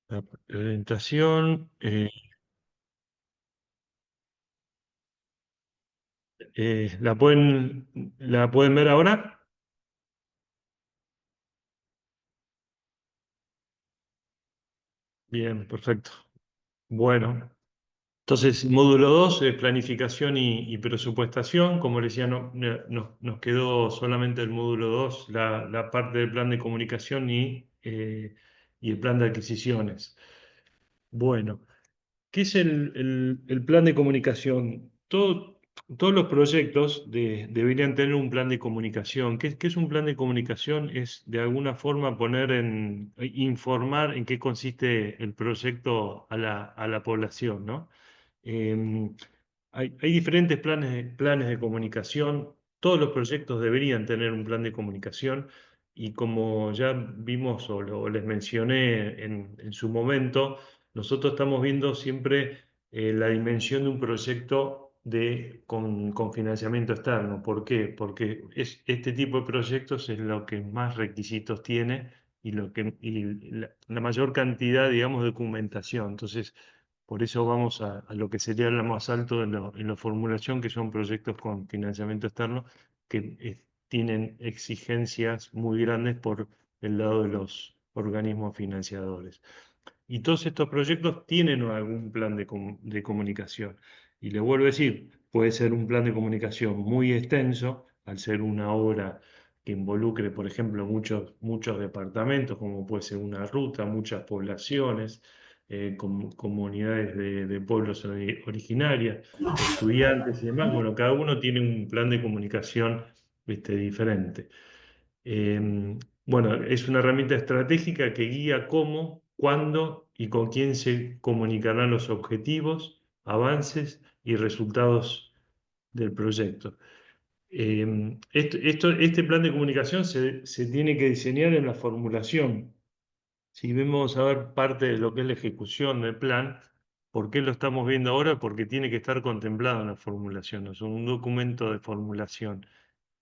La presentación, ¿la pueden ver ahora? Bien, perfecto. Bueno, entonces módulo 2 es planificación y presupuestación. Como les decía, nos quedó solamente el módulo 2, la parte del plan de comunicación y el plan de adquisiciones. Bueno. ¿Qué es el plan de comunicación? Todos los proyectos deberían tener un plan de comunicación. ¿Qué es un plan de comunicación? Es de alguna forma informar en qué consiste el proyecto a la población, ¿no? Eh, hay diferentes planes de comunicación. Todos los proyectos deberían tener un plan de comunicación y como ya vimos o les mencioné en su momento, nosotros estamos viendo siempre la dimensión de un proyecto con financiamiento externo. ¿Por qué? Porque este tipo de proyectos es lo que más requisitos tiene y la mayor cantidad, digamos, de documentación. Entonces, por eso vamos a lo que sería lo más alto en la formulación, que son proyectos con financiamiento externo, que tienen exigencias muy grandes por el lado de los organismos financiadores. Y todos estos proyectos tienen algún plan de comunicación. Y le vuelvo a decir, puede ser un plan de comunicación muy extenso, al ser una obra que involucre, por ejemplo, muchos departamentos, como puede ser una ruta, muchas poblaciones, comunidades de pueblos originarias, estudiantes y demás. Bueno, cada uno tiene un plan de comunicación, diferente. Bueno, es una herramienta estratégica que guía cómo, cuándo y con quién se comunicarán los objetivos, avances y resultados del proyecto. Este plan de comunicación se tiene que diseñar en la formulación. Si vemos a ver parte de lo que es la ejecución del plan, ¿por qué lo estamos viendo ahora? Porque tiene que estar contemplado en la formulación. Es un documento de formulación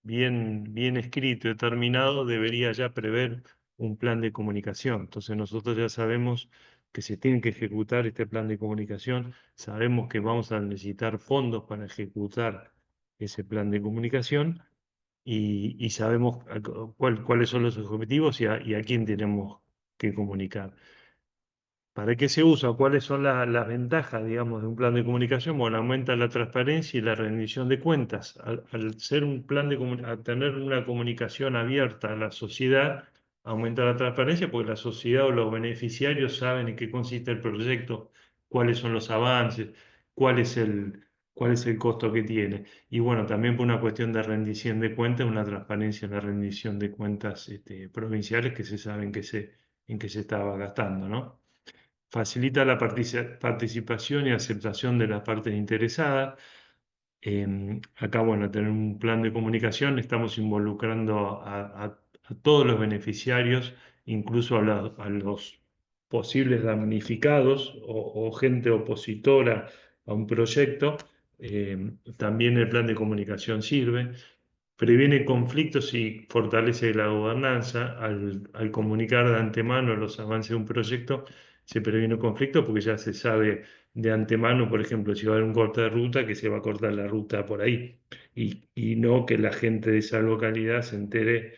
bien escrito y determinado, debería ya prever un plan de comunicación. Entonces nosotros ya sabemos que se tiene que ejecutar este plan de comunicación, sabemos que vamos a necesitar fondos para ejecutar ese plan de comunicación y sabemos cuáles son los objetivos y a quién tenemos que comunicar. ¿Para qué se usa? ¿Cuáles son las ventajas, digamos, de un plan de comunicación? Bueno, aumenta la transparencia y la rendición de cuentas. Al ser un plan al tener una comunicación abierta a la sociedad, aumenta la transparencia porque la sociedad o los beneficiarios saben en qué consiste el proyecto, cuáles son los avances, cuál es el costo que tiene. Y bueno, también por una cuestión de rendición de cuentas, una transparencia en la rendición de cuentas, provinciales que se saben en qué se estaba gastando, ¿no? Facilita la participación y aceptación de las partes interesadas. Acá, bueno, tener un plan de comunicación, estamos involucrando a todos los beneficiarios, incluso a los posibles damnificados o gente opositora a un proyecto. También el plan de comunicación sirve. Previene conflictos y fortalece la gobernanza. Al comunicar de antemano los avances de un proyecto, se previene conflicto porque ya se sabe de antemano, por ejemplo, si va a haber un corte de ruta, que se va a cortar la ruta por ahí. Y no que la gente de esa localidad se entere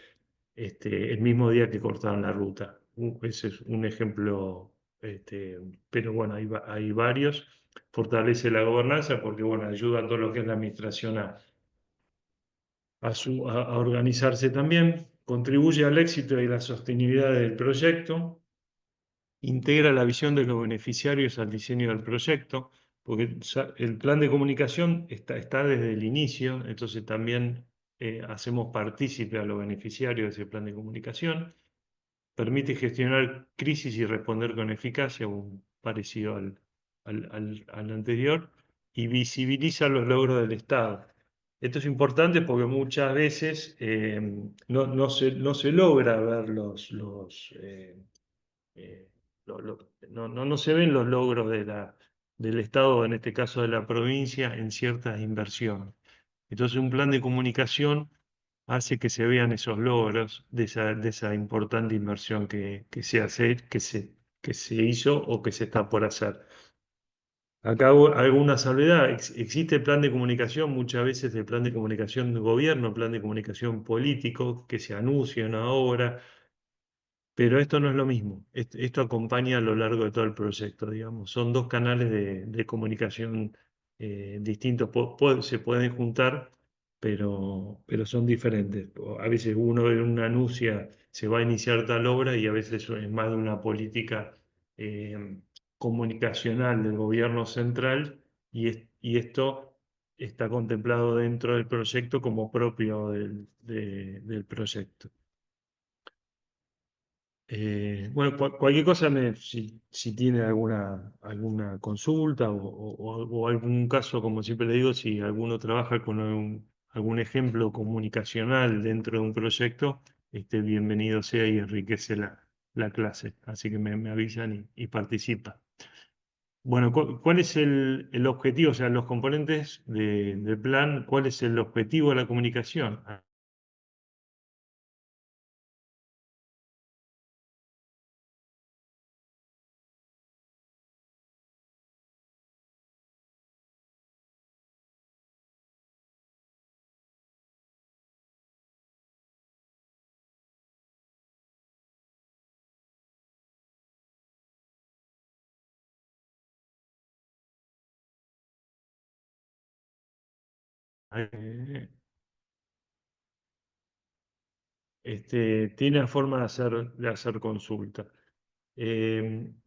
el mismo día que cortaron la ruta. Ese es un ejemplo, pero bueno, hay varios. Fortalece la gobernanza porque, bueno, ayuda a todo lo que es la administración a organizarse también, contribuye al éxito y la sostenibilidad del proyecto, integra la visión de los beneficiarios al diseño del proyecto, porque el plan de comunicación está desde el inicio, entonces también hacemos partícipe a los beneficiarios de ese plan de comunicación, permite gestionar crisis y responder con eficacia, un parecido al anterior, y visibiliza los logros del Estado. Esto es importante porque muchas veces no se logra ver eh, no se ven los logros del Estado, en este caso de la provincia, en ciertas inversiones. Entonces, un plan de comunicación hace que se vean esos logros de esa importante inversión que se hace, que se hizo o que se está por hacer. Acá hago alguna salvedad. Existe el plan de comunicación, muchas veces el plan de comunicación de gobierno, plan de comunicación político, que se anuncia una obra. Pero esto no es lo mismo. Esto acompaña a lo largo de todo el proyecto, digamos. Son dos canales de comunicación distintos. Se pueden juntar, pero son diferentes. A veces uno en una anuncia se va a iniciar tal obra y a veces es más de una política eh, comunicacional del gobierno central y esto está contemplado dentro del proyecto como propio del proyecto. Bueno, cualquier cosa, si tiene alguna consulta o algún caso, como siempre le digo, si alguno trabaja con algún ejemplo comunicacional dentro de un proyecto, bienvenido sea y enriquece la clase. Así que me avisan y participa. Bueno, ¿cuál es el objetivo? O sea, los componentes del plan, ¿cuál es el objetivo de la comunicación? Eh, tiene la forma de hacer consulta.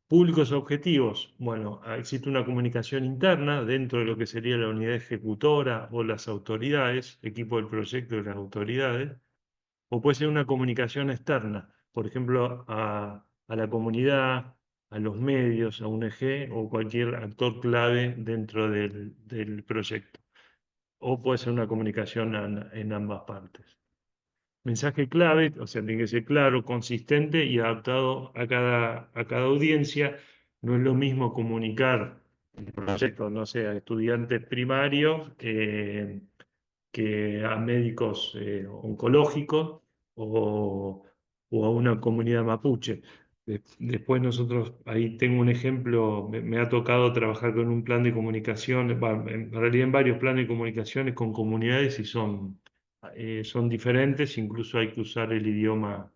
Públicos objetivos. Bueno, existe una comunicación interna dentro de lo que sería la unidad ejecutora o las autoridades, equipo del proyecto de las autoridades, o puede ser una comunicación externa, por ejemplo, a la comunidad, a los medios, a un eje o cualquier actor clave dentro del proyecto. O puede ser una comunicación en ambas partes. Mensaje clave, o sea, tiene que ser claro, consistente y adaptado a cada audiencia. No es lo mismo comunicar el proyecto, no sé, a estudiantes primarios que a médicos oncológicos o, o a una comunidad mapuche. Después nosotros, ahí tengo un ejemplo, me ha tocado trabajar con un plan de comunicación, bueno, en realidad en varios planes de comunicaciones con comunidades y son diferentes, incluso hay que usar el idioma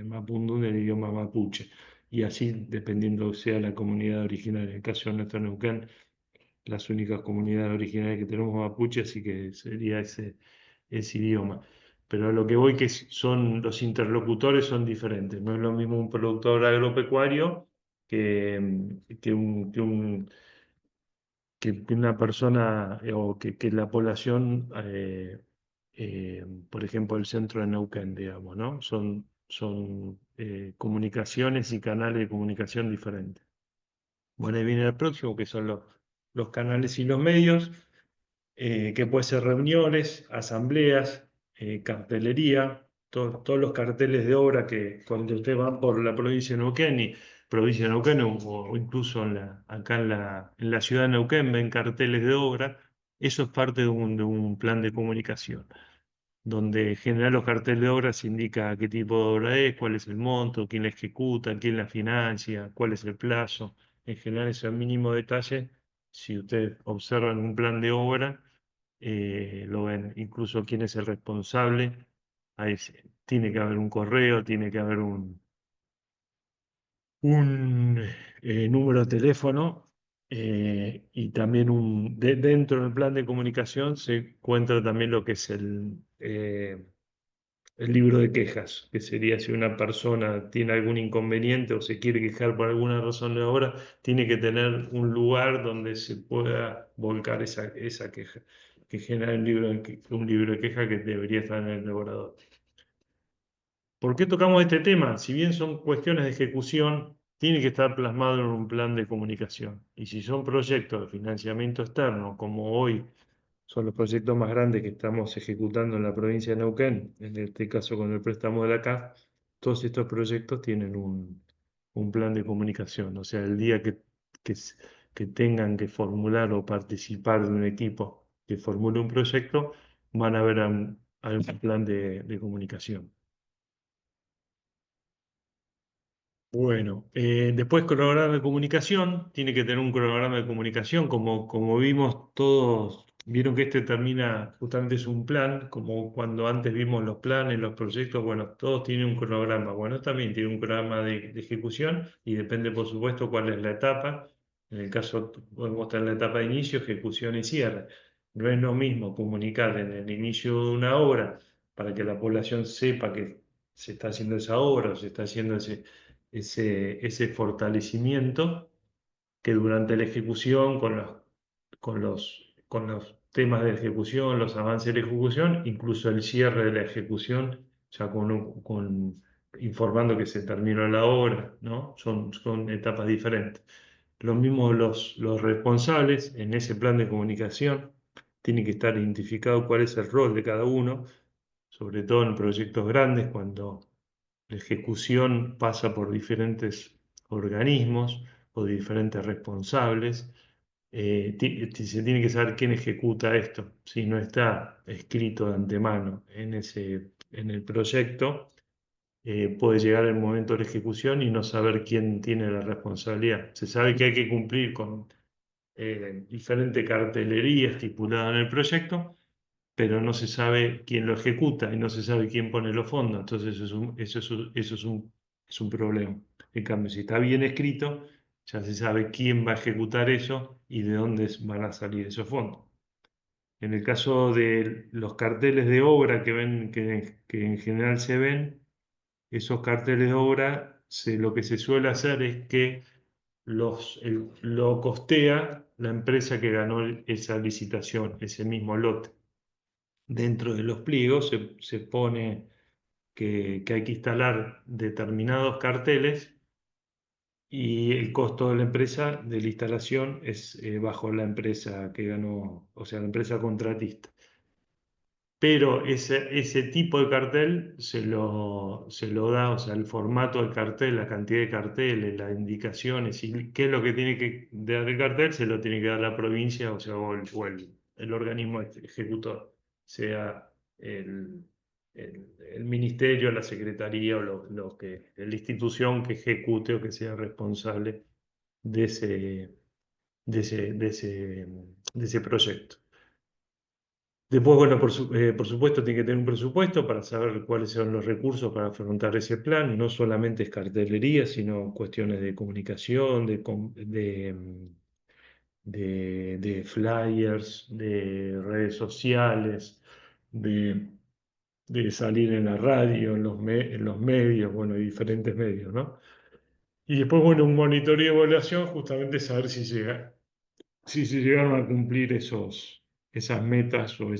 mapudungun, el idioma mapuche, y así dependiendo sea la comunidad originaria. En el caso de nuestro Neuquén, las únicas comunidades originarias que tenemos mapuche, así que sería ese idioma. Pero a lo que voy que los interlocutores son diferentes. No es lo mismo un productor agropecuario que, que una persona o que la población, por ejemplo, el centro de Neuquén, digamos, ¿no? Son comunicaciones y canales de comunicación diferentes. Bueno, ahí viene el próximo, que son los canales y los medios, que puede ser reuniones, asambleas, cartelería, todos los carteles de obra que cuando usted va por la provincia de Neuquén y provincia de Neuquén o incluso acá en la ciudad de Neuquén ven carteles de obra, eso es parte de un plan de comunicación donde en general los carteles de obra se indica qué tipo de obra es, cuál es el monto, quién la ejecuta, quién la financia, cuál es el plazo. En general, ese mínimo detalle, si ustedes observan un plan de obra, lo ven, incluso quién es el responsable. Tiene que haber un correo, tiene que haber un número de teléfono y también dentro del plan de comunicación se encuentra también lo que es el libro de quejas, que sería si una persona tiene algún inconveniente o se quiere quejar por alguna razón de obra, tiene que tener un lugar donde se pueda volcar esa queja, que genera un libro de queja que debería estar en el elaborador. ¿Por qué tocamos este tema? Si bien son cuestiones de ejecución, tiene que estar plasmado en un plan de comunicación. Y si son proyectos de financiamiento externo, como hoy son los proyectos más grandes que estamos ejecutando en la provincia de Neuquén, en este caso con el préstamo de la CAF, todos estos proyectos tienen un plan de comunicación. O sea, el día que, s- que tengan que formular o participar de un equipo que formule un proyecto, van a ver algún plan de comunicación. Bueno, después cronograma de comunicación, tiene que tener un cronograma de comunicación, como vimos todos, vieron que este termina, justamente es un plan, como cuando antes vimos los planes, los proyectos, bueno, todos tienen un cronograma, bueno, también tiene un cronograma de ejecución y depende, por supuesto, cuál es la etapa. En el caso, podemos estar en la etapa de inicio, ejecución y cierre. No es lo mismo comunicar en el inicio de una obra para que la población sepa que se está haciendo esa obra o se está haciendo ese fortalecimiento que durante la ejecución, con los temas de ejecución, los avances de la ejecución, incluso el cierre de la ejecución, ya informando que se terminó la obra, ¿no? Son etapas diferentes. Lo mismo los responsables en ese plan de comunicación, tiene que estar identificado cuál es el rol de cada uno, sobre todo en proyectos grandes, cuando la ejecución pasa por diferentes organismos o diferentes responsables. Se tiene que saber quién ejecuta esto. Si no está escrito de antemano en el proyecto, puede llegar el momento de la ejecución y no saber quién tiene la responsabilidad. Se sabe que hay que cumplir con diferente cartelería estipulada en el proyecto, pero no se sabe quién lo ejecuta y no se sabe quién pone los fondos. Entonces eso es un problema. En cambio, si está bien escrito, ya se sabe quién va a ejecutar eso y de dónde van a salir esos fondos. En el caso de los carteles de obra que en general se ven, esos carteles de obra, lo que se suele hacer es que lo costea la empresa que ganó esa licitación, ese mismo lote. Dentro de los pliegos se pone que hay que instalar determinados carteles y el costo de la empresa de la instalación es bajo la empresa que ganó, o sea, la empresa contratista. Pero ese tipo de cartel se lo da, o sea, el formato del cartel, la cantidad de carteles, las indicaciones y qué es lo que tiene que dar el cartel, se lo tiene que dar la provincia, o sea, o el organismo ejecutor, sea el ministerio, la secretaría o la institución que ejecute o que sea responsable de ese, de ese proyecto. Después, bueno, por supuesto, tiene que tener un presupuesto para saber cuáles son los recursos para afrontar ese plan. No solamente es cartelería, sino cuestiones de comunicación, de flyers, de redes sociales, de, de salir en la radio, en los medios, bueno, diferentes medios, ¿no? Y después, bueno, un monitoreo y evaluación, justamente saber si se llegaron a cumplir esas metas o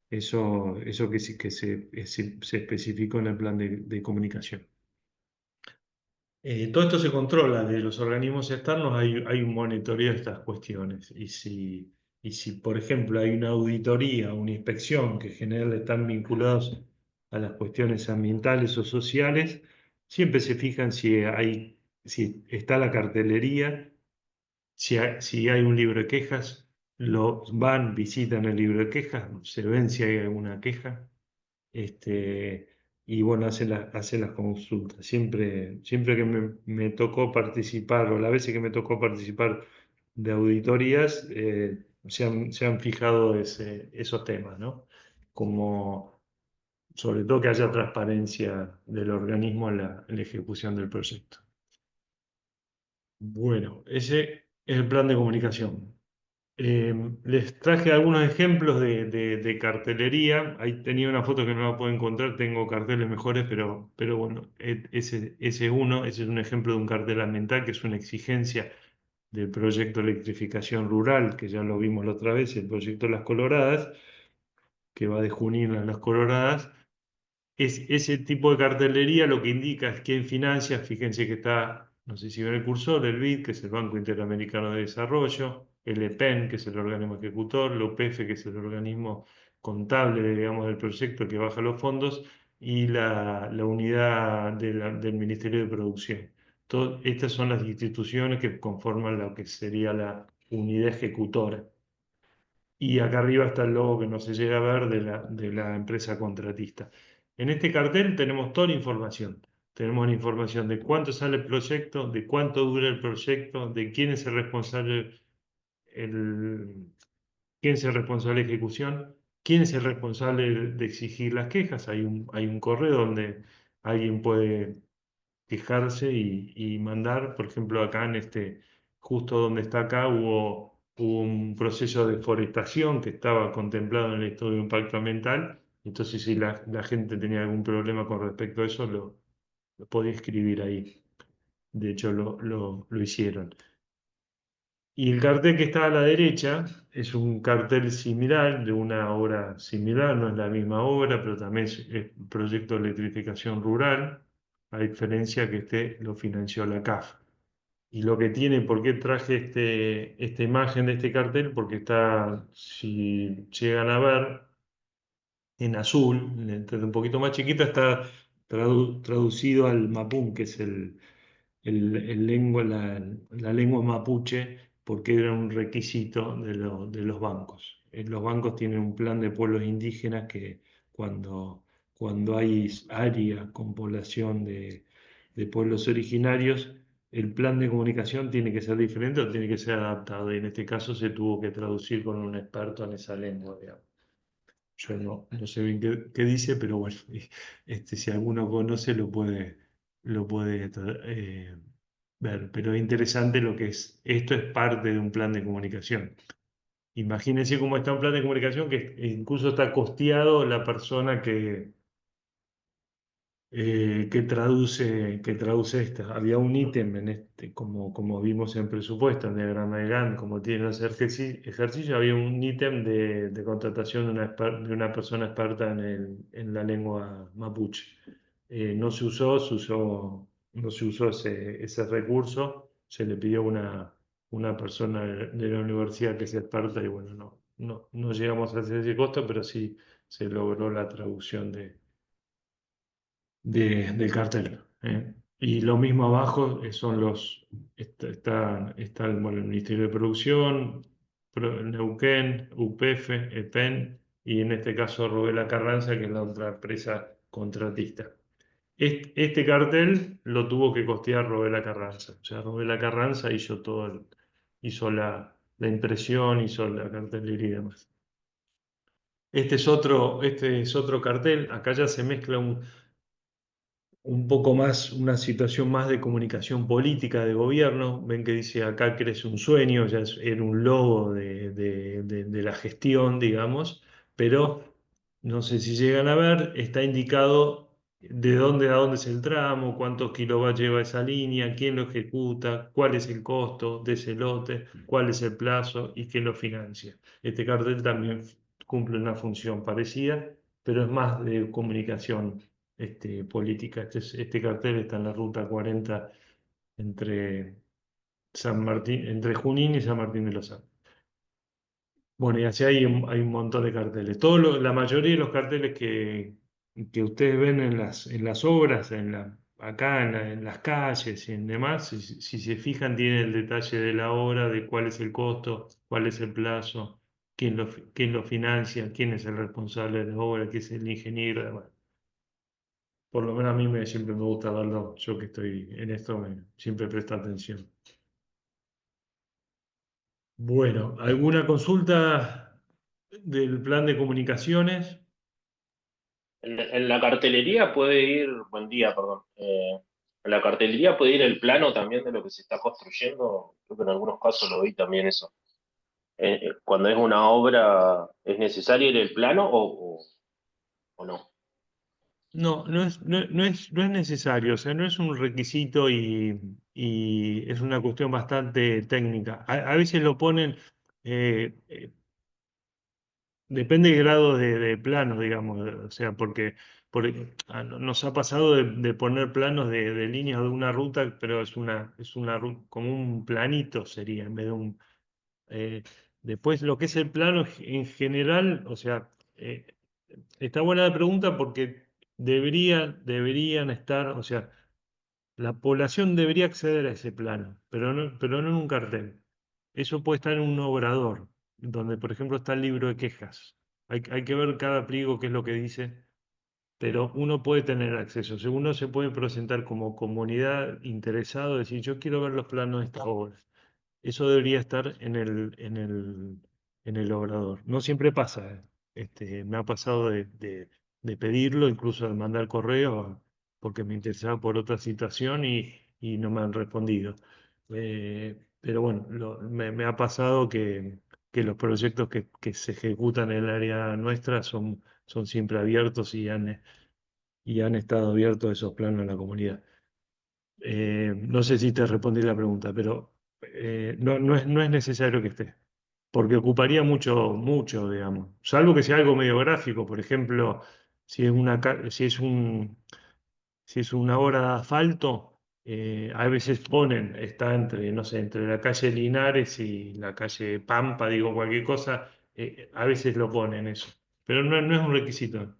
eso que sí que se especificó en el plan de comunicación. Todo esto se controla de los organismos externos, hay un monitoreo de estas cuestiones. Y si, por ejemplo, hay una auditoría, una inspección que en general están vinculados a las cuestiones ambientales o sociales, siempre se fijan si está la cartelería, si hay un libro de quejas, visitan el libro de quejas, se ven si hay alguna queja este, y bueno, hace las consultas. Siempre que me tocó participar, o las veces que me tocó participar de auditorías, se han fijado esos temas, ¿no? Como sobre todo que haya transparencia del organismo en la ejecución del proyecto. Bueno, ese es el plan de comunicación. Eh, Les traje algunos ejemplos de cartelería. Ahí tenía una foto que no la puedo encontrar, tengo carteles mejores, pero bueno, ese es un ejemplo de un cartel ambiental que es una exigencia del proyecto de electrificación rural, que ya lo vimos la otra vez, el proyecto Las Coloradas, que va de Junín a Las Coloradas. Ese tipo de cartelería lo que indica es quién financia. Fíjense que está, no sé si ven el cursor, el BID, que es el Banco Interamericano de Desarrollo, el EPEN, que es el organismo ejecutor, la UPF, que es el organismo contable, digamos, del proyecto que baja los fondos, y la unidad del Ministerio de Producción. Estas son las instituciones que conforman lo que sería la unidad ejecutora. Y acá arriba está el logo que no se llega a ver de la empresa contratista. En este cartel tenemos toda la información. tenemos la información de cuánto sale el proyecto, de cuánto dura el proyecto, de quién es el responsable, el, quién es el responsable de ejecución, quién es el responsable de exigir las quejas. Hay un correo donde alguien puede quejarse y mandar, por ejemplo, acá en justo donde está acá, hubo un proceso de deforestación que estaba contemplado en el estudio de impacto ambiental. Entonces, si la gente tenía algún problema con respecto a eso, lo podía escribir ahí. De hecho, lo hicieron. Y el cartel que está a la derecha es un cartel similar, de una obra similar, no es la misma obra, pero también es un proyecto de electrificación rural, a diferencia que este lo financió la CAF. Y lo que tiene, ¿por qué traje esta imagen de este cartel? Porque está, si llegan a ver, en azul, en un poquito más chiquita, está traducido al mapún, que es la lengua mapuche, porque era un requisito de los bancos. Los bancos tienen un plan de pueblos indígenas que cuando, cuando hay área con población de pueblos originarios, el plan de comunicación tiene que ser diferente o tiene que ser adaptado. Y en este caso se tuvo que traducir con un experto en esa lengua, digamos. Yo no sé bien qué dice, pero bueno, si alguno conoce lo puede ver. Pero es interesante lo que es. Esto es parte de un plan de comunicación. Imagínense cómo está un plan de comunicación que incluso está costeado la persona que traduce esta. Había un ítem en como vimos en presupuesto, en el diagrama de Gantt, como tiene los ejercicios, había un ítem de contratación de una persona experta en la lengua mapuche. No se usó, no se usó ese recurso, se le pidió una persona de la universidad que sea experta y bueno, no llegamos a hacer ese costo, pero sí se logró la traducción del cartel. Y lo mismo abajo son está bueno, el Ministerio de Producción, Neuquén, UPF, EPEN y en este caso Robela Carranza, que es la otra empresa contratista. Este cartel lo tuvo que costear Robela Carranza. O sea, Robela Carranza hizo hizo la impresión, hizo la cartelería y demás. Este es otro cartel. Acá ya se mezcla un poco más, una situación más de comunicación política de gobierno. Ven que dice acá crece un sueño, era un logo de la gestión, digamos, pero no sé si llegan a ver, está indicado de dónde a dónde es el tramo, cuántos kilovatios lleva esa línea, quién lo ejecuta, cuál es el costo de ese lote, cuál es el plazo y quién lo financia. Este cartel también cumple una función parecida, pero es más de comunicación política. Este cartel está en la ruta 40 entre entre Junín y San Martín de los Andes. Bueno, y hacia ahí hay un montón de carteles. La mayoría de los carteles que ustedes ven en las obras, acá en las calles y en demás, si se fijan, tiene el detalle de la obra, de cuál es el costo, cuál es el plazo, quién lo financia, quién es el responsable de la obra, quién es el ingeniero, demás. Por lo menos a mí siempre me gusta verlo, yo que estoy en esto, siempre presto atención. Bueno, ¿alguna consulta del plan de comunicaciones? En la cartelería puede ir, buen día, perdón. En la cartelería puede ir el plano también de lo que se está construyendo. Creo que en algunos casos lo vi también eso. Cuando es una obra, ¿es necesario ir el plano o no? No es necesario, o sea, no es un requisito y es una cuestión bastante técnica. A veces lo ponen, eh, eh, depende del grado de plano, digamos, o sea, porque nos ha pasado de poner planos de líneas de una ruta, pero es una como un planito sería, en vez de un... eh, después, lo que es el plano en general, o sea, está buena la pregunta porque deberían estar, o sea, la población debería acceder a ese plano, pero no en un cartel. Eso puede estar en un obrador, donde, por ejemplo, está el libro de quejas. Hay que ver cada pliego qué es lo que dice. pero uno puede tener acceso. O sea, uno se puede presentar como comunidad interesado, decir, yo quiero ver los planos de esta obra. Eso debería estar en el obrador. No siempre pasa. Me ha pasado de pedirlo, incluso de mandar correo, porque me interesaba por otra situación y no me han respondido. Pero bueno, me ha pasado que los proyectos que se ejecutan en el área nuestra son siempre abiertos y han estado abiertos esos planos en la comunidad. No sé si te respondí la pregunta, pero no es necesario que esté, porque ocuparía mucho, mucho, digamos. Salvo que sea algo medio gráfico, por ejemplo, si es una obra de asfalto, a veces ponen, está entre, no sé, entre la calle Linares y la calle Pampa, digo cualquier cosa, a veces lo ponen eso, pero no es un requisito.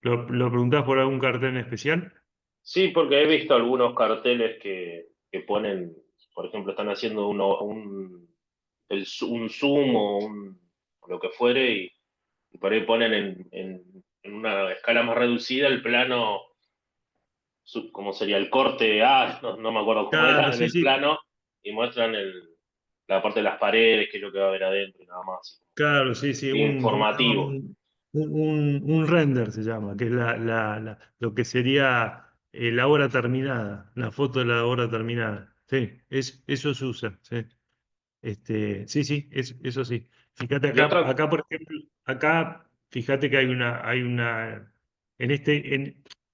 ¿Lo preguntás por algún cartel en especial? Sí, porque he visto algunos carteles que ponen, por ejemplo, están haciendo un Zoom o lo que fuere y por ahí ponen en una escala más reducida el plano, como sería el corte A, no me acuerdo cómo Claro, era, sí, del sí. plano y muestran la parte de las paredes, qué es lo que va a haber adentro y nada más. Claro, sí, sí, Bien informativo. un render se llama, que es lo que sería la hora terminada, la foto de la hora terminada. Sí, eso se usa, sí. Sí, sí, eso sí. Fíjate Y acá, otra, acá, por ejemplo, acá, fíjate que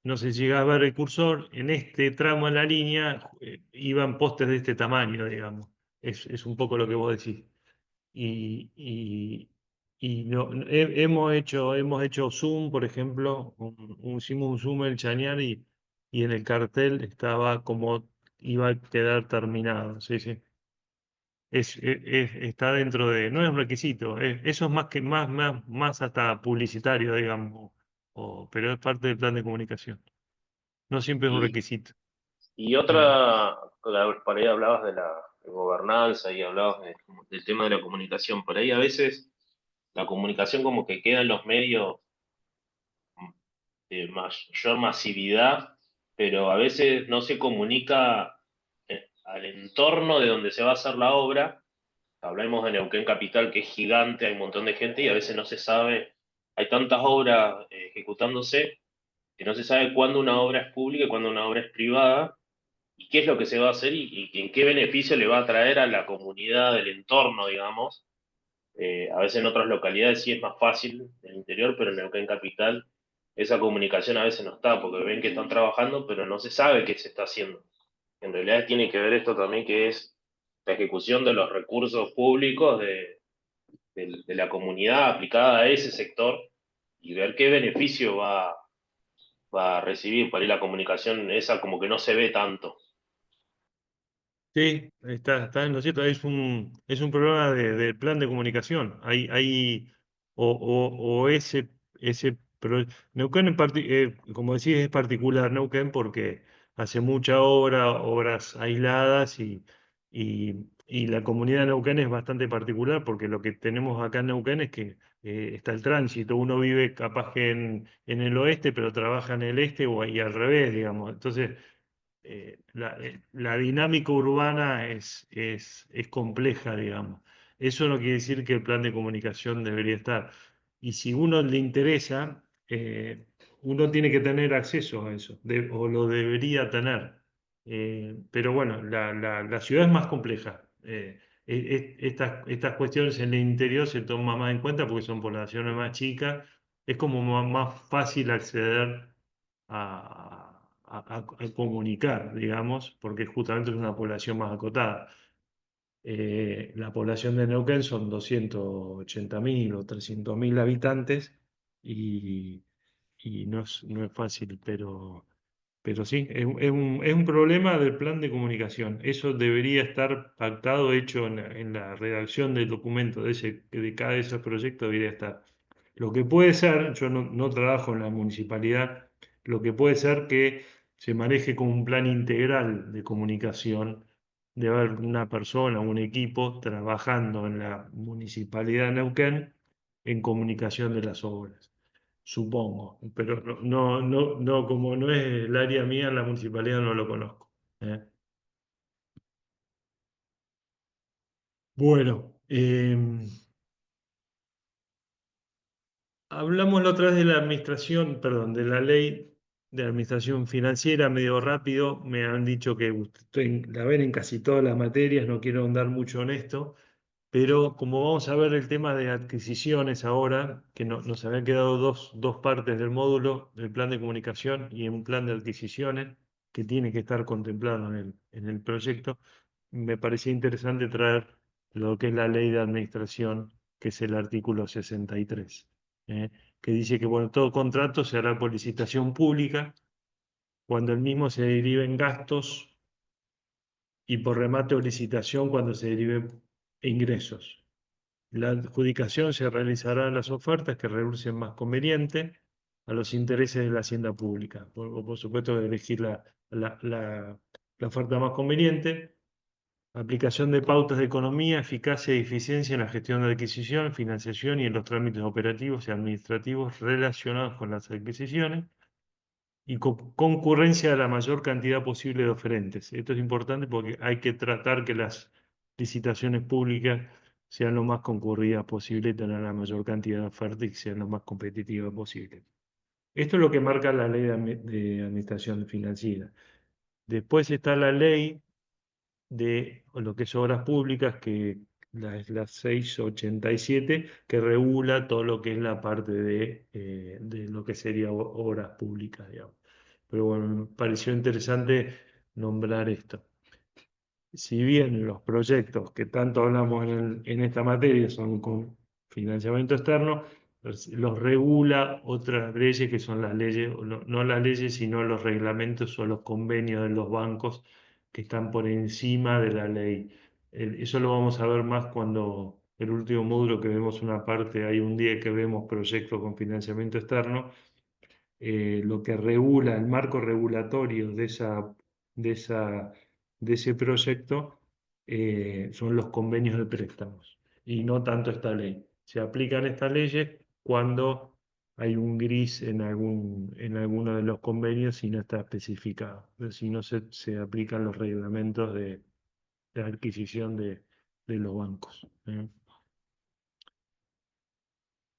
no sé si llegas a ver el cursor, en este tramo de la línea iban postes de este tamaño, digamos. Es un poco lo que vos decís y, y- y hemos hecho zoom, por ejemplo, hicimos un zoom en el Chañar y en el cartel estaba como iba a quedar terminado. Sí, sí. Está dentro no es un requisito, eso es más hasta publicitario, digamos, pero es parte del plan de comunicación. No siempre es un y, requisito. y Mm. otra, por ahí hablabas de la gobernanza y hablabas del tema de la comunicación. Por ahí a veces la comunicación como que queda en los medios de mayor masividad, pero a veces no se comunica al entorno de donde se va a hacer la obra. Hablemos de Neuquén Capital, que es gigante, hay un montón de gente y a veces no se sabe, hay tantas obras ejecutándose que no se sabe cuándo una obra es pública y cuándo una obra es privada y qué es lo que se va a hacer y en qué beneficio le va a traer a la comunidad del entorno, digamos. A veces en otras localidades sí es más fácil en el interior, pero en Neuquén Capital esa comunicación a veces no está, porque ven que están trabajando, pero no se sabe qué se está haciendo. En realidad tiene que ver esto también, que es la ejecución de los recursos públicos de la comunidad aplicada a ese sector y ver qué beneficio va a recibir. Para ir la comunicación esa como que no se ve tanto. Sí, está en lo cierto, es un problema del plan de comunicación. O Neuquén, como decís, es particular Neuquén porque hace mucha obras aisladas y la comunidad de Neuquén es bastante particular porque lo que tenemos acá en Neuquén es que está el tránsito. Uno vive capaz que en el oeste, pero trabaja en el este y al revés, digamos. Entonces la dinámica urbana es compleja, digamos. Eso no quiere decir que el plan de comunicación debería estar. Y si uno le interesa, uno tiene que tener acceso a eso, o lo debería tener. Pero bueno, la ciudad es más compleja. Estas cuestiones en el interior se toman más en cuenta porque son poblaciones más chicas. Es como más fácil acceder a comunicar, digamos, porque justamente es una población más acotada. La población de Neuquén son 280.000 o 300.000 habitantes y, y no es fácil, pero sí, es un problema del plan de comunicación. Eso debería estar pactado, hecho en la redacción del documento de cada de esos proyectos, debería estar. Lo que puede ser, yo no trabajo en la municipalidad, lo que puede ser que se maneje como un plan integral de comunicación, de haber una persona, un equipo trabajando en la municipalidad de Neuquén en comunicación de las obras. supongo, pero no, como no es el área mía, la municipalidad no lo conozco. ¿Eh? Bueno, hablamos la otra vez de la administración, perdón, de la ley de administración financiera, medio rápido. Me han dicho que la ven en casi todas las materias, no quiero ahondar mucho en esto. Pero como vamos a ver el tema de adquisiciones ahora, que nos habían quedado dos partes del módulo, el plan de comunicación y un plan de adquisiciones, que tiene que estar contemplado en el proyecto, me parecía interesante traer lo que es la ley de administración, que es el artículo 63, ¿eh? Que dice que bueno, todo contrato se hará por licitación pública cuando el mismo se derive en gastos y por remate o licitación cuando se derive ingresos. La adjudicación se realizará en las ofertas que resulten más conveniente a los intereses de la hacienda pública. Por supuesto, elegir la oferta más conveniente. Aplicación de pautas de economía, eficacia y eficiencia en la gestión de adquisición, financiación y en los trámites operativos y administrativos relacionados con las adquisiciones. Y concurrencia de la mayor cantidad posible de oferentes. Esto es importante porque hay que tratar que las licitaciones públicas sean lo más concurridas posible y tener la mayor cantidad de ofertas y sean lo más competitivas posible. Esto es lo que marca la ley de administración financiera. Después está la ley de lo que es obras públicas, que la 687, que regula todo lo que es la parte de lo que sería obras públicas, digamos. Pero bueno, me pareció interesante nombrar esto. Si bien los proyectos que tanto hablamos en esta materia son con financiamiento externo, los regula otras leyes que son las leyes, no las leyes, sino los reglamentos o los convenios de los bancos que están por encima de la ley. Eso lo vamos a ver más cuando el último módulo que vemos una parte, hay un día que vemos proyectos con financiamiento externo, lo que regula, el marco regulatorio de esa, de ese proyecto, son los convenios de préstamos y no tanto esta ley. Se aplican estas leyes cuando hay un gris en alguno de los convenios y no está especificado. Pero si no se aplican los reglamentos de adquisición de los bancos.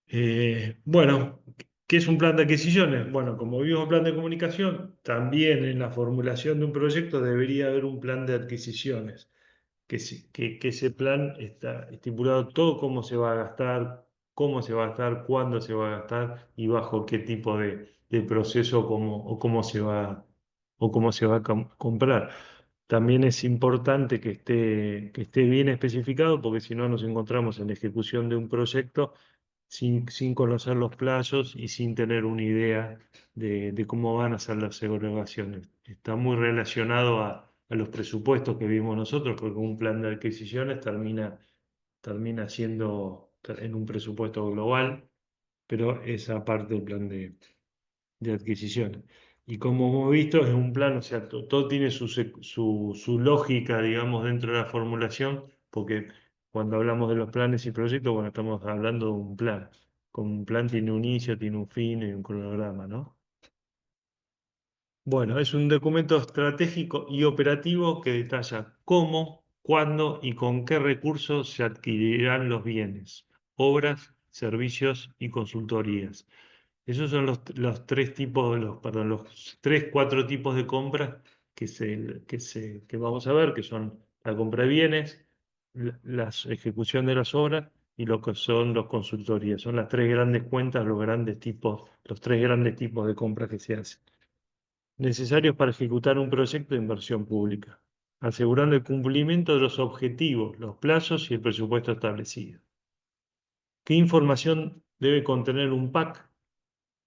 ¿Eh? Bueno, ¿qué es un plan de adquisiciones? Bueno, como vimos en plan de comunicación, también en la formulación de un proyecto debería haber un plan de adquisiciones, que ese plan está estipulado todo cómo se va a gastar, cómo se va a gastar, cuándo se va a gastar y bajo qué tipo de proceso o cómo se va a comprar. También es importante que esté bien especificado porque si no nos encontramos en la ejecución de un proyecto sin conocer los plazos y sin tener una idea de cómo van a ser las erogaciones. Está muy relacionado a los presupuestos que vimos nosotros, porque un plan de adquisiciones termina siendo en un presupuesto global, pero es aparte del plan de adquisiciones. Y como hemos visto, es un plan, o sea, todo tiene su lógica, digamos, dentro de la formulación, porque cuando hablamos de los planes y proyectos, bueno, estamos hablando de un plan. Con un plan tiene un inicio, tiene un fin y un cronograma, ¿no? Bueno, es un documento estratégico y operativo que detalla cómo, cuándo y con qué recursos se adquirirán los bienes, obras, servicios y consultorías. Esos son los tres tipos, perdón, los tres, cuatro tipos de compras que vamos a ver, que son la compra de bienes, la ejecución de las obras y lo que son los consultorías. Son las tres grandes cuentas, los tres grandes tipos de compras que se hacen. Necesarios para ejecutar un proyecto de inversión pública, asegurando el cumplimiento de los objetivos, los plazos y el presupuesto establecido. ¿Qué información debe contener un PAC?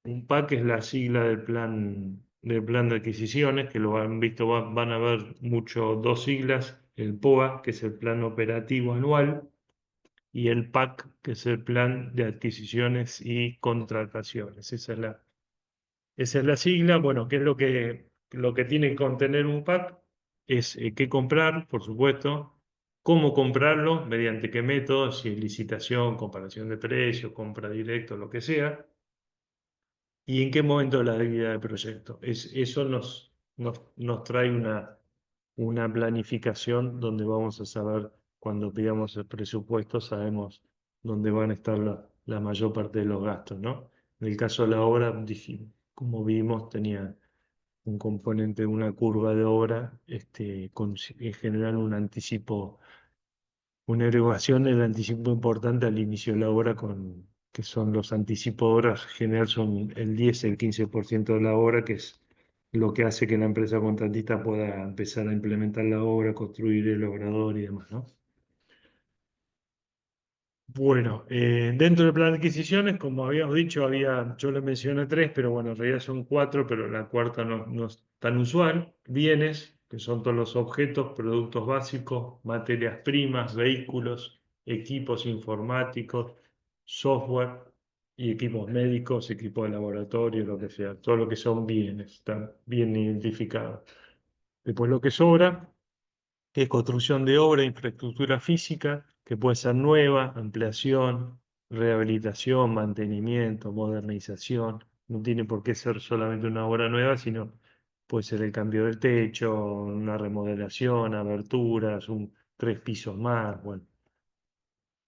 Un PAC es la sigla del plan de adquisiciones, que lo han visto, van a ver mucho dos siglas, el POA, que es el plan operativo anual, y el PAC, que es el plan de adquisiciones y contrataciones. Esa es la sigla. Bueno, ¿qué es lo que tiene que contener un PAC? Es qué comprar, por supuesto, cómo comprarlo, mediante qué método, si es licitación, comparación de precios, compra directa, lo que sea, ¿Y en qué momento de la vida del proyecto? Eso nos trae una planificación donde vamos a saber, cuando pidamos el presupuesto, sabemos dónde van a estar la mayor parte de los gastos, ¿no? En el caso de la obra, como vimos, tenía un componente, una curva de obra, con en general un anticipo, una erogación del anticipo importante al inicio de la obra, que son los anticipos de obras, en general son el 10, el 15% de la obra, que es lo que hace que la empresa contratista pueda empezar a implementar la obra, construir el obrador y demás, ¿no? Bueno, dentro del plan de adquisiciones, como habíamos dicho, yo le mencioné tres, pero bueno, en realidad son cuatro, pero la cuarta no es tan usual. Bienes, que son todos los objetos, productos básicos, materias primas, vehículos, equipos informáticos, software y equipos médicos, equipos de laboratorio, lo que sea, todo lo que son bienes, está bien identificado. Después lo que sobra que es construcción de obra, infraestructura física, que puede ser nueva, ampliación, rehabilitación, mantenimiento, modernización. No tiene por qué ser solamente una obra nueva, sino puede ser el cambio del techo, una remodelación, aberturas, tres pisos más, bueno.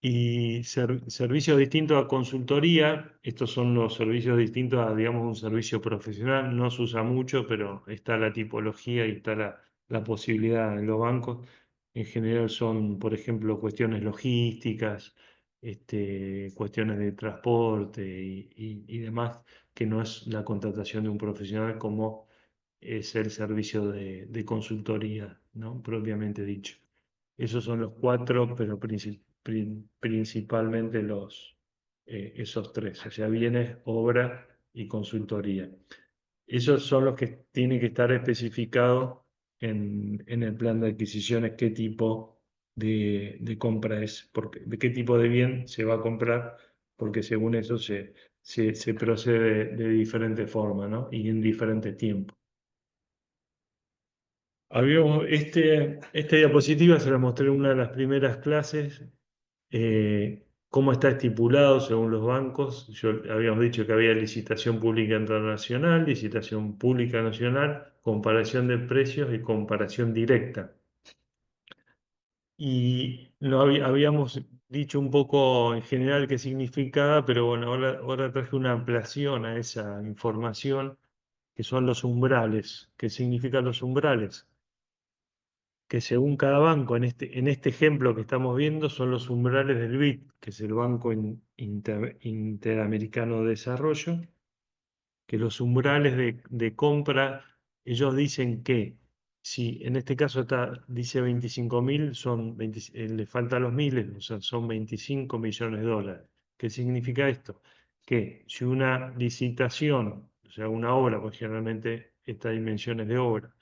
Y servicios distintos a consultoría, estos son los servicios distintos a, digamos, un servicio profesional, no se usa mucho, pero está la tipología y está la posibilidad en los bancos. En general son, por ejemplo, cuestiones logísticas, cuestiones de transporte y demás, que no es la contratación de un profesional como es el servicio de consultoría, ¿no? Propiamente dicho. Esos son los cuatro, pero principalmente esos tres, o sea, bienes, obra y consultoría. Esos son los que tienen que estar especificados en el plan de adquisiciones, qué tipo de compra es, de qué tipo de bien se va a comprar, porque según eso se procede de diferente forma, ¿no? Y en diferentes tiempos. Esta diapositiva se la mostré en una de las primeras clases, cómo está estipulado según los bancos. Habíamos dicho que había licitación pública internacional, licitación pública nacional, comparación de precios y comparación directa. Y habíamos dicho un poco en general qué significaba, pero bueno, ahora traje una ampliación a esa información, que son los umbrales. ¿Qué significan los umbrales? Que según cada banco, en este ejemplo que estamos viendo, son los umbrales del BID, que es el Banco Interamericano de Desarrollo, que los umbrales de compra, ellos dicen que si en este caso dice 25.000, le faltan los miles, o sea, son 25 millones de dólares. ¿Qué significa esto? Que si una licitación, o sea, una obra, pues generalmente estas dimensiones de obra,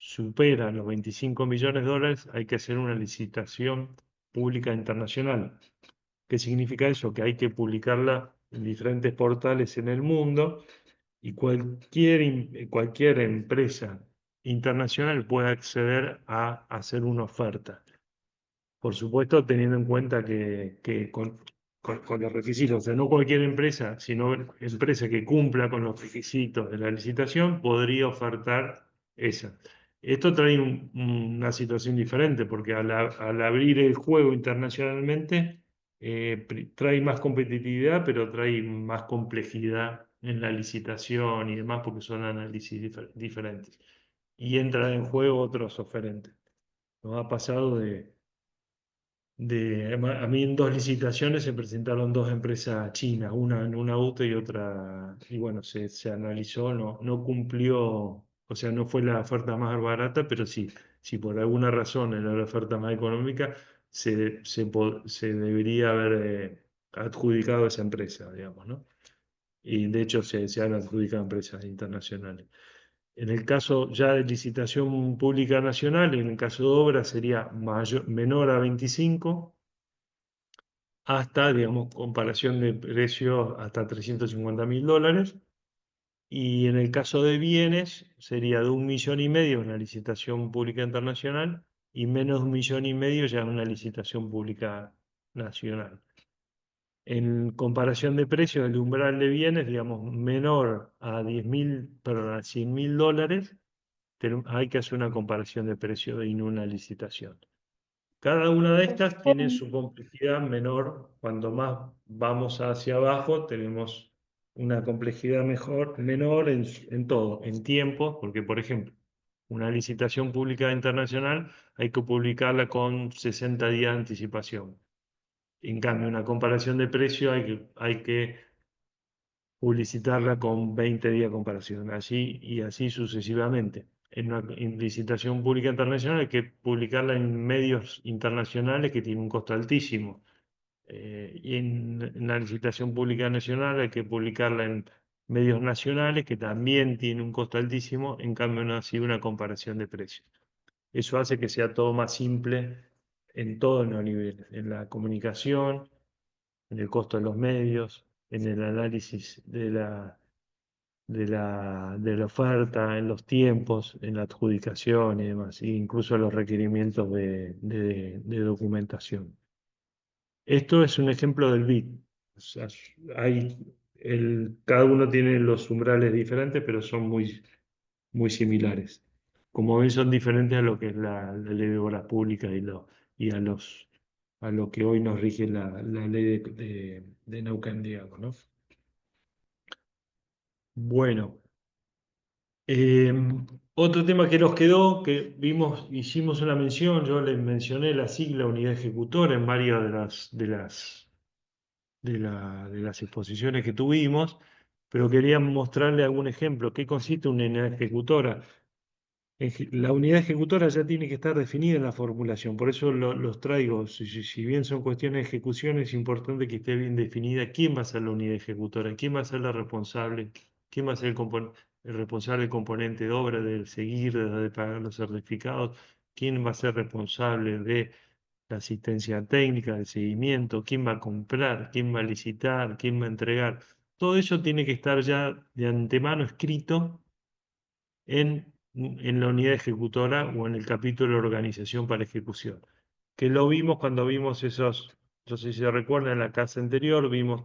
supera los 25 millones de dólares, hay que hacer una licitación pública internacional. ¿Qué significa eso? Que hay que publicarla en diferentes portales en el mundo y cualquier empresa internacional puede acceder a hacer una oferta. Por supuesto, teniendo en cuenta que con los requisitos, o sea, no cualquier empresa, sino empresa que cumpla con los requisitos de la licitación, podría ofertar esa. Esto trae una situación diferente, porque al abrir el juego internacionalmente, trae más competitividad, pero trae más complejidad en la licitación y demás, porque son análisis diferentes. Y entran en juego otros oferentes. Nos ha pasado a mí en dos licitaciones se presentaron dos empresas chinas, una en una UTE y otra, y bueno, se analizó, no cumplió, o sea, no fue la oferta más barata, pero sí, si por alguna razón era la oferta más económica, se debería haber adjudicado a esa empresa, digamos, ¿no? Y de hecho se han adjudicado a empresas internacionales. En el caso ya de licitación pública nacional, en el caso de obra sería menor a 25 hasta, digamos, comparación de precios hasta 350.000 dólares. Y en el caso de bienes sería de 1,5 millones una licitación pública internacional y menos de 1,5 millones ya una licitación pública nacional. En comparación de precios, el umbral de bienes, digamos, menor a 10.000, perdón, a $100.000, hay que hacer una comparación de precio en una licitación. Cada una de estas tiene su complejidad menor. Cuando más vamos hacia abajo, tenemos una complejidad menor en todo, en tiempo, porque, por ejemplo, una licitación pública internacional hay que publicarla con 60 días de anticipación. En cambio, una comparación de precio hay que publicitarla con 20 días de comparación, así y así sucesivamente. En licitación pública internacional hay que publicarla en medios internacionales que tienen un costo altísimo. Y en la licitación pública nacional hay que publicarla en medios nacionales que también tienen un costo altísimo, en cambio no ha sido una comparación de precios. Eso hace que sea todo más simple en todos los niveles, en la comunicación, en el costo de los medios, en el análisis de la oferta, en los tiempos, en la adjudicación y demás, e incluso los requerimientos de documentación. Esto es un ejemplo del BID. O sea, cada uno tiene los umbrales diferentes, pero son muy, muy similares. Como ven, son diferentes a lo que es la ley de obras públicas y a lo que hoy nos rige la ley de Neuquén, digamos, ¿no? Bueno, eh, otro tema que nos quedó, que hicimos una mención, yo les mencioné la sigla unidad ejecutora en varias de las exposiciones que tuvimos, pero quería mostrarle algún ejemplo. ¿Qué consiste una unidad ejecutora? La unidad ejecutora ya tiene que estar definida en la formulación, por eso los traigo. Si bien son cuestiones de ejecución, es importante que esté bien definida quién va a ser la unidad ejecutora, quién va a ser la responsable, quién va a ser el responsable del componente de obra, del seguir, de pagar los certificados, quién va a ser responsable de la asistencia técnica, del seguimiento, quién va a comprar, quién va a licitar, quién va a entregar. Todo eso tiene que estar ya de antemano escrito en la unidad ejecutora o en el capítulo de organización para ejecución. Que lo vimos cuando vimos esos, no sé si se recuerdan, en la clase anterior, vimos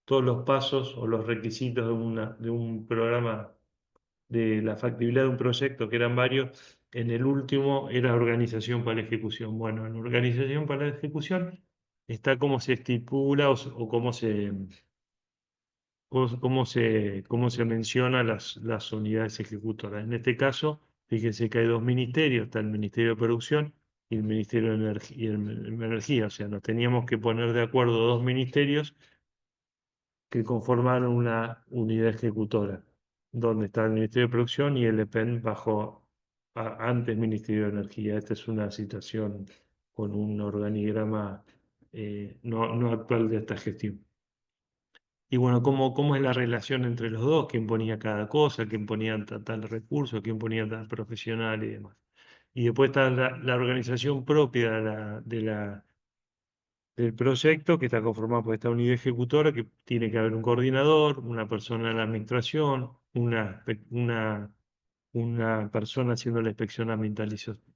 todos los pasos o los requisitos de un programa, de la factibilidad de un proyecto, que eran varios. En el último era organización para la ejecución. Bueno, en organización para la ejecución está cómo se estipula o cómo se menciona las unidades ejecutoras. En este caso, fíjense que hay dos ministerios, está el Ministerio de Producción y el Ministerio de Energía. O sea, nos teníamos que poner de acuerdo dos ministerios que conformaron una unidad ejecutora, donde está el Ministerio de Producción y el EPEN bajo antes Ministerio de Energía. Esta es una situación con un organigrama no actual de esta gestión. Y bueno, ¿cómo es la relación entre los dos? ¿Quién ponía cada cosa? ¿Quién ponía tal recurso? ¿Quién ponía tal profesional y demás? Y después está la organización propia del proyecto, que está conformada por esta unidad ejecutora, que tiene que haber un coordinador, una persona en la administración, una persona haciendo la inspección ambiental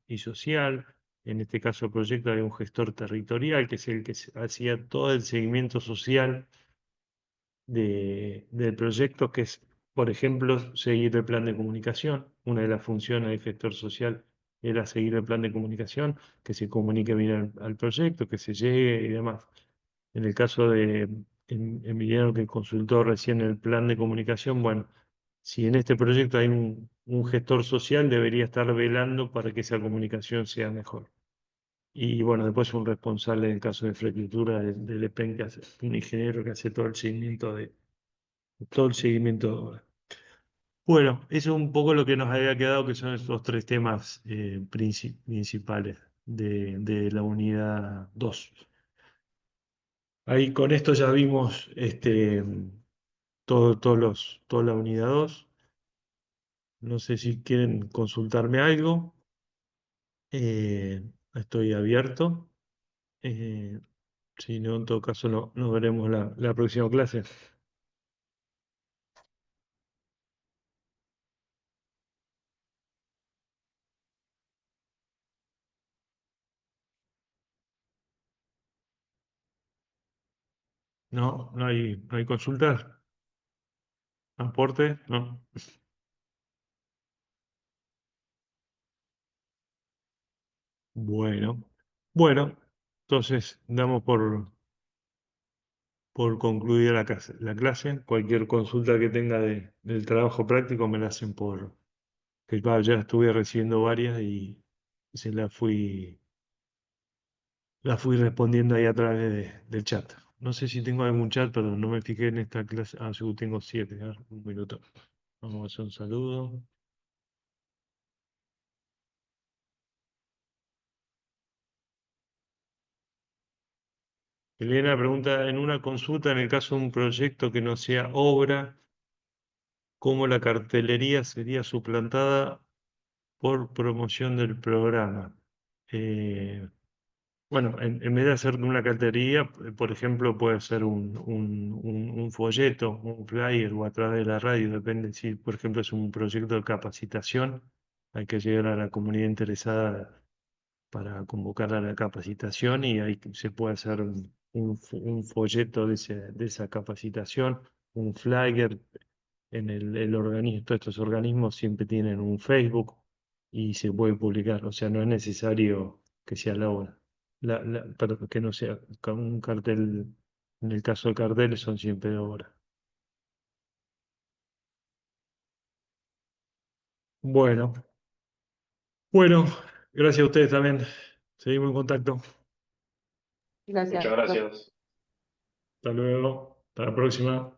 y social. En este caso, el proyecto hay un gestor territorial, que es el que hacía todo el seguimiento social del proyecto, que es, por ejemplo, seguir el plan de comunicación. Una de las funciones del gestor social era seguir el plan de comunicación, que se comunique bien al proyecto, que se llegue y demás. En el caso de Emiliano, que consultó recién el plan de comunicación, bueno, si en este proyecto hay un gestor social, debería estar velando para que esa comunicación sea mejor. Y bueno, después un responsable en el caso de infraestructura del EPEN, un ingeniero que hace todo el seguimiento de obra. Bueno, eso es un poco lo que nos había quedado, que son estos tres temas principales de la unidad 2. Ahí con esto ya vimos toda la unidad 2. No sé si quieren consultarme algo. eh, Estoy abierto. eh, si no, en todo caso, nos veremos la próxima clase. No, no hay consultas. ¿Aporte? No. Bueno, bueno, entonces damos por concluida la clase. Cualquier consulta que tenga del trabajo práctico me la hacen que ya estuve recibiendo varias y se las fui respondiendo ahí a través del chat. No sé si tengo algún chat, pero no me fijé en esta clase. Ah, sí, tengo 7. Un minuto. Vamos a hacer un saludo. Elena pregunta, en una consulta, en el caso de un proyecto que no sea obra, ¿cómo la cartelería sería suplantada por promoción del programa? Eh, bueno, en vez de hacer una cartelería, por ejemplo, puede ser un folleto, un flyer o a través de la radio, depende si, por ejemplo, es un proyecto de capacitación, hay que llegar a la comunidad interesada para convocar a la capacitación y ahí se puede hacer un folleto de esa capacitación, un flyer en el organismo. Todos estos organismos siempre tienen un Facebook y se puede publicar, o sea, no es necesario que sea la obra. Perdón, que no sea un cartel, en el caso de carteles son siempre de obra. Bueno, bueno, gracias a ustedes también. Seguimos en contacto. Muchas Gracias. gracias. Hasta luego. Hasta la próxima.